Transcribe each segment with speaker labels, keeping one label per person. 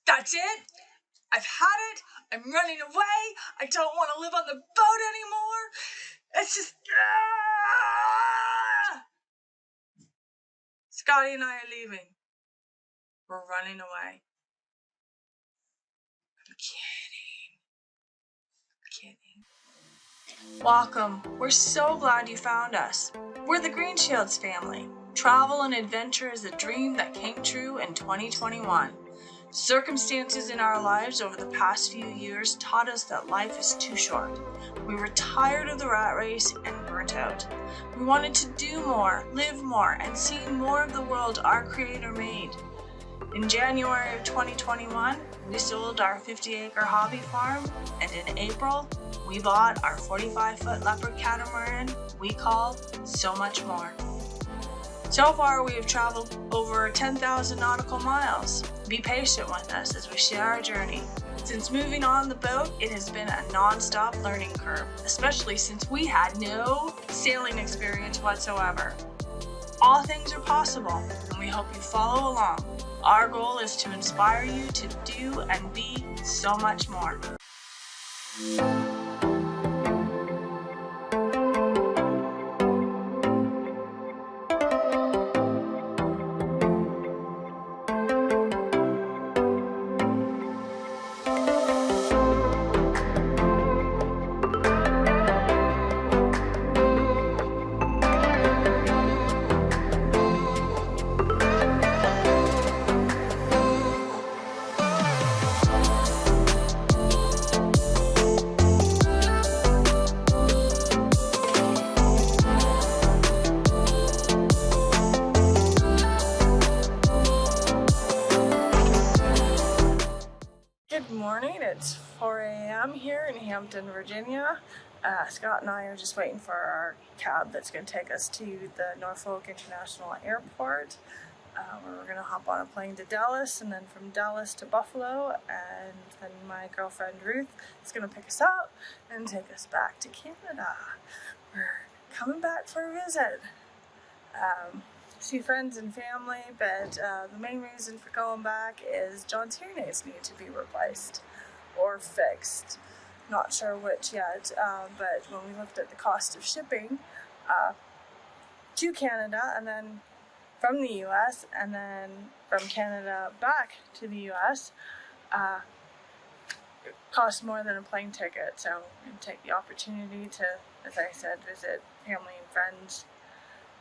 Speaker 1: That's it. I've had it. I'm running away. I don't want to live on the boat anymore. It's just... Scotty and I are leaving. We're running away. I'm kidding. Welcome. We're so glad you found us. We're the Greenshields family. Travel and adventure is a dream that came true in 2021. Circumstances in our lives over the past few years taught us that life is too short. We were tired of the rat race and burnt out. We wanted to do more, live more, and see more of the world our Creator made. In January of 2021, we sold our 50-acre hobby farm, and in April, we bought our 45-foot leopard catamaran we call So Much More. So far, we have traveled over 10,000 nautical miles. Be patient with us as we share our journey. Since moving on the boat, it has been a non-stop learning curve, especially since we had no sailing experience whatsoever. All things are possible, and we hope you follow along. Our goal is to inspire you to do and be so much more. It's 4 a.m. here in Hampton, Virginia. Scott and I are just waiting for our cab that's going to take us to the Norfolk International Airport, where we're going to hop on a plane to Dallas, and then from Dallas to Buffalo, and then my girlfriend Ruth is going to pick us up and take us back to Canada. We're coming back for a visit. See friends and family, but the main reason for going back is John's hearing aids need to be replaced or fixed. Not sure which yet, but when we looked at the cost of shipping to Canada and then from the US and then from Canada back to the US, it costs more than a plane ticket. So we take the opportunity to, as I said, visit family and friends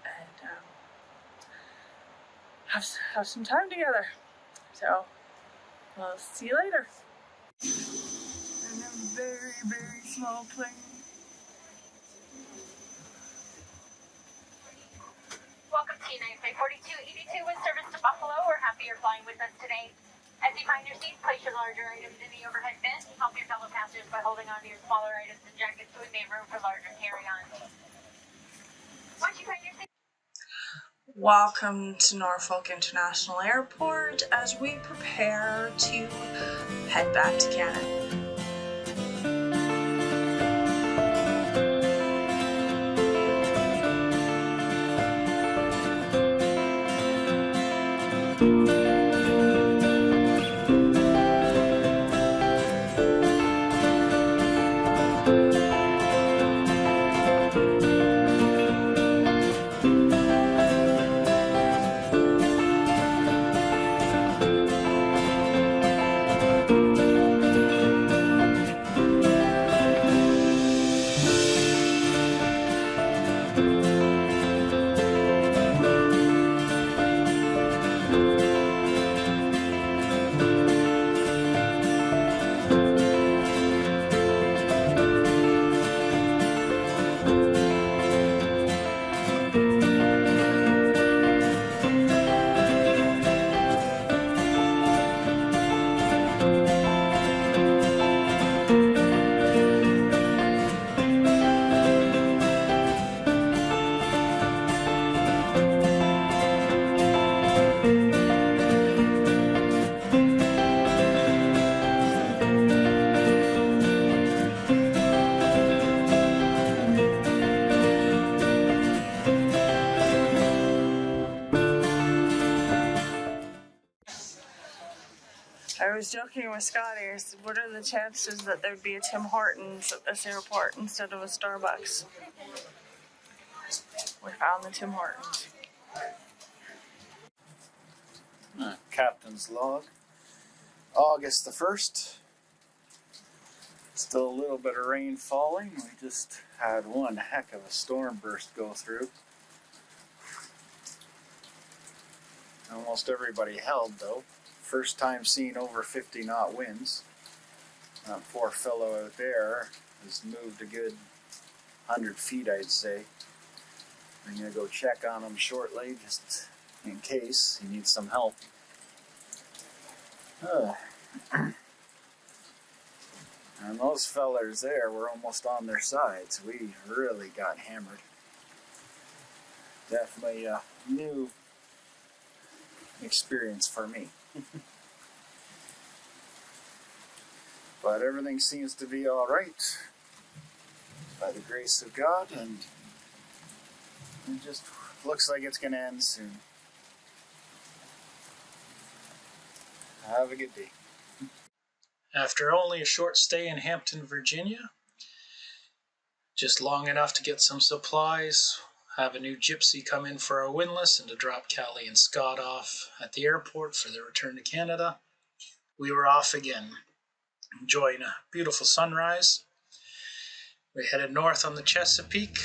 Speaker 1: and have some time together. So we'll see you later. In a very, very small plane.
Speaker 2: Welcome to United Flight 4282 with service to Buffalo. We're happy you're flying with us today. As you find your seats, place your larger items in the overhead bin. Help your fellow passengers by holding on to your smaller items and jackets so we make room for larger carry-on. Once you find your seat.
Speaker 1: Welcome to Norfolk International Airport as we prepare to head back to Canada. I was joking with Scotty. I said, what are the chances that there'd be a Tim Hortons at this airport instead of a Starbucks? We found the Tim Hortons.
Speaker 3: Captain's log. August the 1st. Still a little bit of rain falling. We just had one heck of a storm burst go through. Almost everybody held though. First time seeing over 50 knot winds. That poor fellow out there has moved a good 100 feet, I'd say. I'm going to go check on him shortly just in case he needs some help. And those fellers there were almost on their sides. We really got hammered. Definitely a new experience for me. But everything seems to be all right by the grace of God, and it just looks like it's going to end soon. Have a good day.
Speaker 4: After only a short stay in Hampton, Virginia, just long enough to get some supplies, have a new gypsy come in for our windlass, and to drop Callie and Scott off at the airport for their return to Canada, we were off again, enjoying a beautiful sunrise. We headed north on the Chesapeake,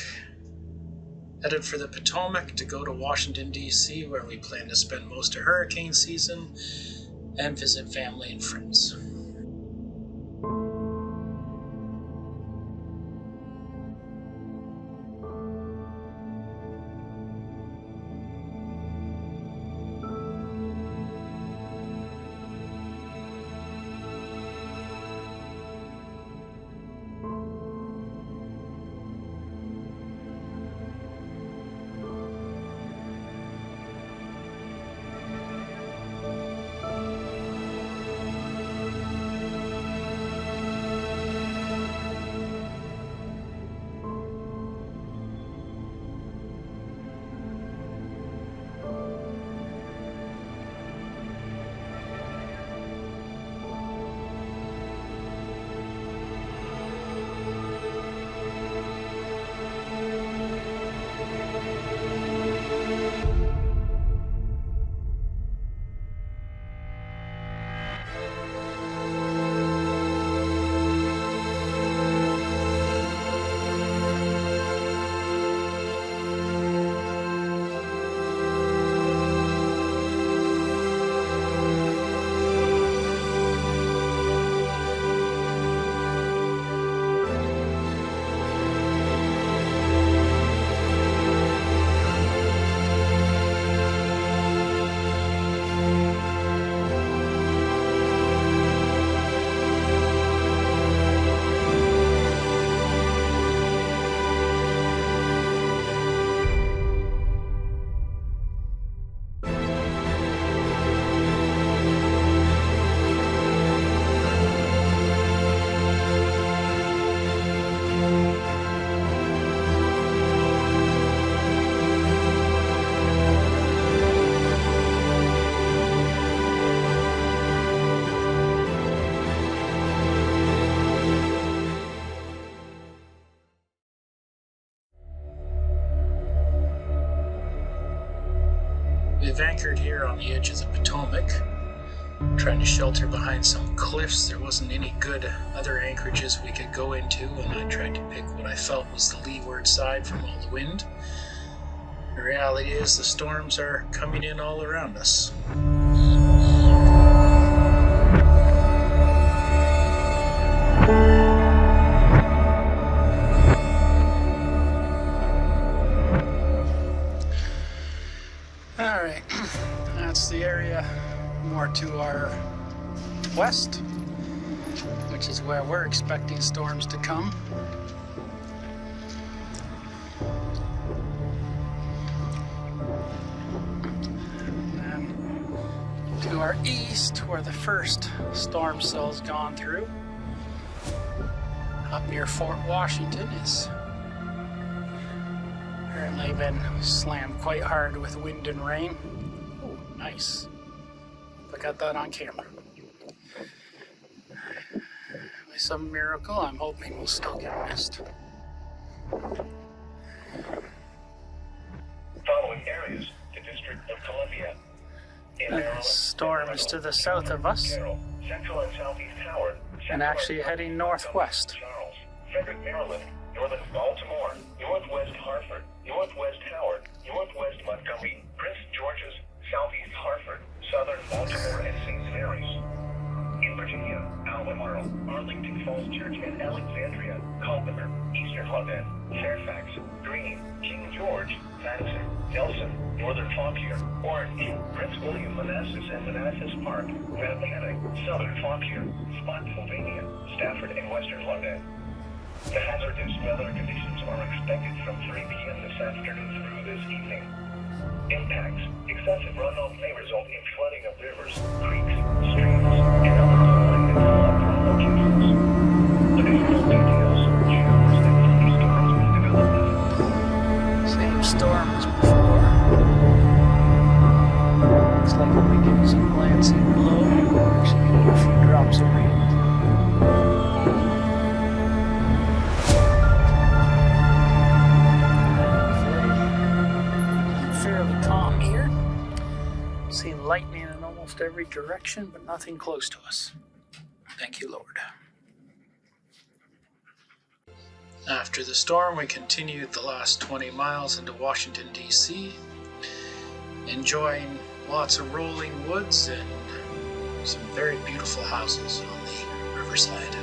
Speaker 4: headed for the Potomac to go to Washington, D.C., where we plan to spend most of hurricane season and visit family and friends. We've anchored here on the edge of the Potomac, trying to shelter behind some cliffs. There wasn't any good other anchorages we could go into, and I tried to pick what I felt was the leeward side from all the wind. The reality is the storms are coming in all around us.
Speaker 5: Alright, that's the area more to our west, which is where we're expecting storms to come. And to our east, where the first storm cell's gone through, up near Fort Washington, is apparently been slammed quite hard with wind and rain. Oh, nice. I got that on camera. By some miracle, I'm hoping we'll still get missed.
Speaker 6: Following areas, the District of Columbia.
Speaker 5: The storm is to the south of us,
Speaker 6: Central and Southeast Howard,
Speaker 5: and actually heading northwest.
Speaker 6: Charles, Frederick, Maryland, northern Baltimore, northwest Hartford, northwest Howard, northwest Montgomery, Prince George's, southeast Hartford, southern Baltimore, and St. Mary's. In Virginia, Albemarle, Arlington Falls Church, and Alexandria, Culpeper, Eastern London, Fairfax, Greene, King George, Madison, Nelson, Northern Fauquier, Orange, Prince William, Manassas, and Manassas Park, Rappahannock, Southern Fauquier, Spotsylvania, Stafford, and Western London. The hazardous weather conditions are expected from 3 p.m. this afternoon through this evening. Impacts: excessive runoff may result in flooding of rivers, creeks, streams, and other flowing and flood-prone locations. Additional details, showers, and thunderstorms will develop.
Speaker 5: Same storm as before. Looks like we'll be getting some glancing below. We're actually getting a few drops of rain. Fairly calm here. See lightning in almost every direction, but nothing close to us. Thank you, Lord.
Speaker 4: After the storm, we continued the last 20 miles into Washington, D.C., enjoying lots of rolling woods and some very beautiful houses on the riverside.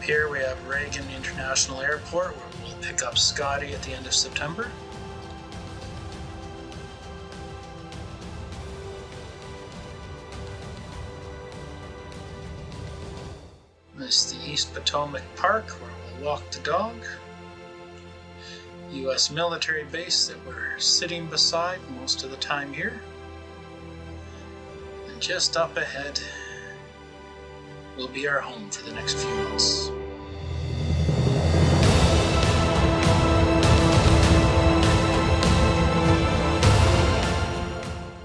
Speaker 4: Here we have Reagan International Airport, where we'll pick up Scotty at the end of September. This is the East Potomac Park, where we'll walk the dog. U.S. military base that we're sitting beside most of the time here. And just up ahead will be our home for the next few months.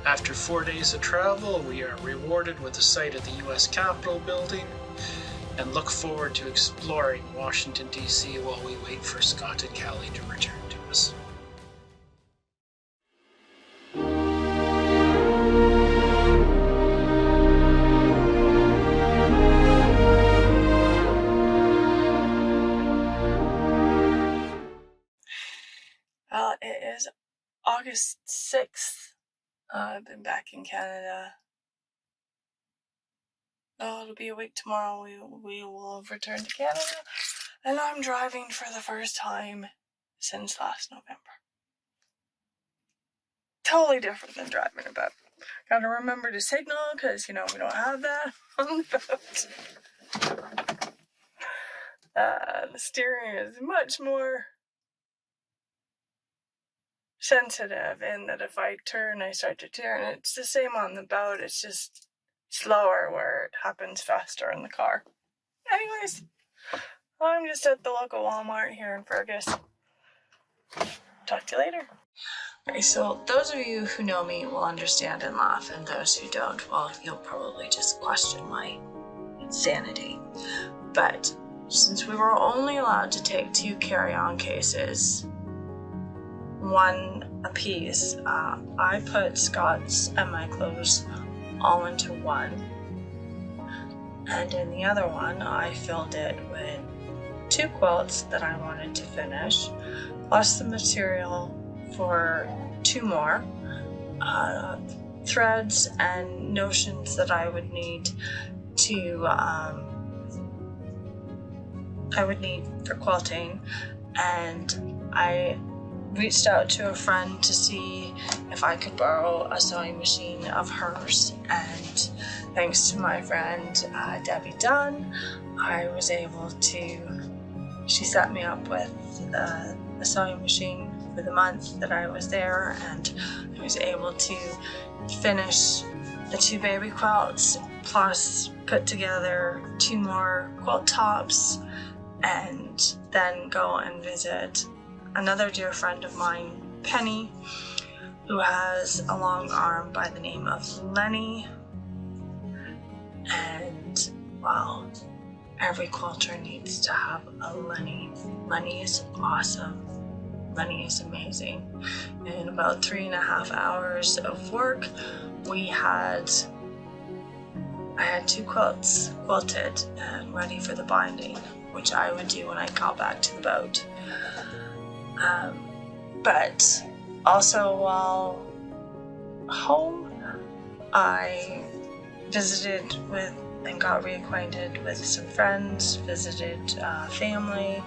Speaker 4: After 4 days of travel, we are rewarded with a sight of the U.S. Capitol building and look forward to exploring Washington, D.C. while we wait for Scott and Callie to return to us.
Speaker 1: Well, it is August 6th. I've been back in Canada. Oh, it'll be a week tomorrow. We will have returned to Canada. And I'm driving for the first time since last November. Totally different than driving a boat. Gotta remember to signal, because, we don't have that on the boat. The steering is much more sensitive in that if I turn, I start to turn. It's the same on the boat. It's just slower where it happens faster in the car. Anyways, I'm just at the local Walmart here in Fergus. Talk to you later. Okay, so those of you who know me will understand and laugh, and those who don't, well, you'll probably just question my insanity. But since we were only allowed to take 2 carry-on cases, one a piece. I put Scott's and my clothes all into one, and in the other one I filled it with 2 quilts that I wanted to finish, plus the material for 2 more threads and notions that I would need to for quilting. And I reached out to a friend to see if I could borrow a sewing machine of hers, and thanks to my friend Debbie Dunn, I was able to, she set me up with a sewing machine for the month that I was there, and I was able to finish the 2 baby quilts, plus put together 2 more quilt tops, and then go and visit another dear friend of mine, Penny, who has a long arm by the name of Lenny. And wow, every quilter needs to have a Lenny. Lenny is awesome. Lenny is amazing. In about 3.5 hours of work, I had 2 quilts quilted and ready for the binding, which I would do when I got back to the boat. But also while home, I visited with and got reacquainted with some friends, visited family,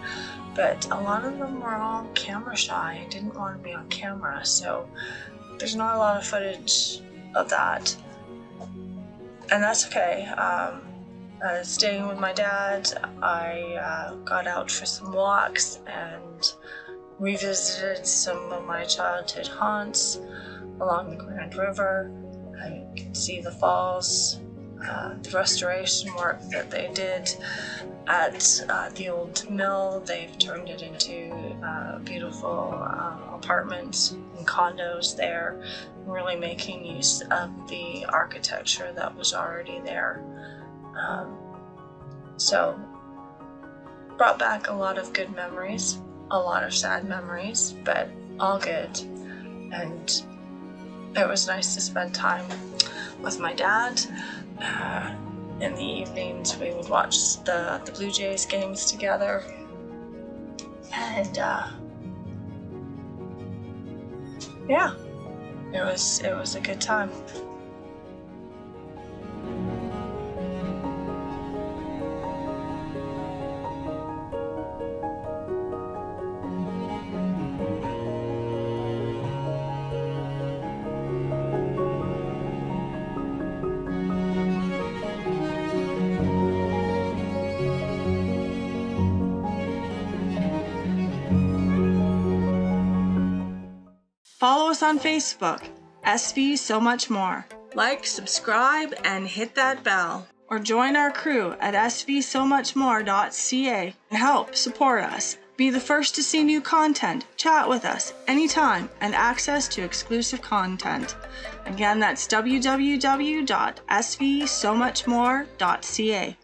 Speaker 1: but a lot of them were all camera shy and didn't want to be on camera, so there's not a lot of footage of that. And that's okay. Staying with my dad, I got out for some walks and revisited some of my childhood haunts along the Grand River. I could see the falls, the restoration work that they did at the old mill. They've turned it into beautiful apartments and condos there, really making use of the architecture that was already there. So brought back a lot of good memories, a lot of sad memories, but all good. And it was nice to spend time with my dad. In the evenings we would watch the Blue Jays games together, and yeah, it was a good time. Follow us on Facebook, SV So Much More. Like, subscribe, and hit that bell. Or join our crew at svsomuchmore.ca and help support us. Be the first to see new content, chat with us anytime, and access to exclusive content. Again, that's www.svsomuchmore.ca.